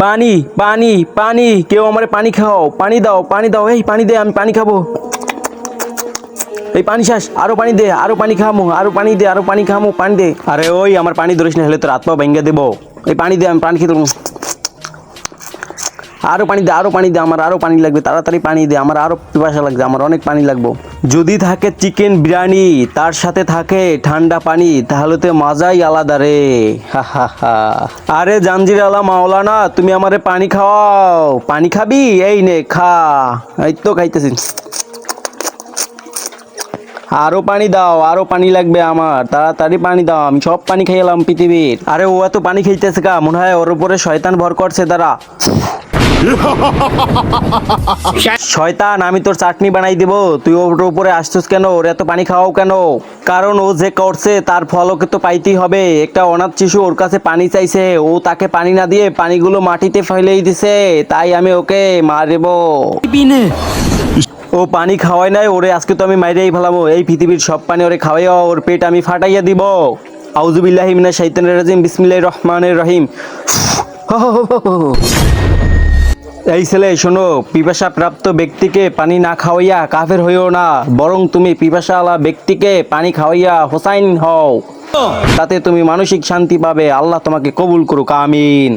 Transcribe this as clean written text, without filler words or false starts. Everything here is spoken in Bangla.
পানি পানি পানি, কেউ আমারে পানি খাও, পানি দাও পানি দাও, এই পানি দে, আমি পানি খাবো। এই পানি শেষ, আরো পানি দে, আরো পানি খামো, আরো পানি দে, আরো পানি খামো, পানি দে। আরে ওই আমার পানি ধরিস না, হলে তোর হাত পা ভেঙে দেবো। এই পানি দে, আমি পানি খেতে পারবো। আরো পানি দে, আরো পানি দে, আমার আরো পানি লাগবে, তাড়াতাড়ি পানি দে, আমার আরো পিপাসা লাগবে, আমার অনেক পানি লাগবে। যদি থাকে চিকেন বিরিয়ানি, তার সাথে থাকে ঠান্ডা পানি, তাহলে তো মজাই আলাদা রে। হা হা হা। আরে জাঞ্জির আলা মাওলানা, তুমি আমারে পানি খাওয়াও। পানি খাবি? এই নে খা। এই তো খাইতেছি। আরো পানি দাও, আরো পানি লাগবে আমার, তাড়াতাড়ি পানি দাও, আমি সব পানি খাইলাম পৃথিবীর। আরে ও এত পানি খাইতেছে কা, মনে হয় ওর উপরে শয়তান ভর করছে, দাঁড়া। শয়তান, আমি তোর চাটনি বানাই দেব, তুই ওর উপরে আসছিস কেন? ওর এত পানি খাওয়াও কেন? কারণ ও যে করছে তার ফল ওকে তো পাইতেই হবে। একটা অনাথ শিশু ওর কাছে পানি চাইছে, ও তাকে পানি না দিয়ে পানিগুলো মাটিতে ফেলেই দিছে, তাই আমি ওকে মারব। ও পানি খাওয়াই নাই ওরে, আজকে তো আমি মাইরেই ফেলাবো। এই পৃথিবীর সব পানি ওরে খাওয়াইয়া ওর পেট আমি ফাটাইয়া দিব। আউযুবিল্লাহি মিনাশ শাইতানির রাজিম, বিসমিল্লাহির রহমানির রহিম। এই ছেলে শোনো, পিপাসা প্রাপ্ত ব্যক্তিকে পানি না খাওয়াইয়া কাফের হইও না, বরং তুমি পিপাসাওয়ালা ব্যক্তিকে পানি খাওয়াইয়া হোসাইন হও, তাতে তুমি মানসিক শান্তি পাবে। আল্লাহ তোমাকে কবুল করুক, আমিন।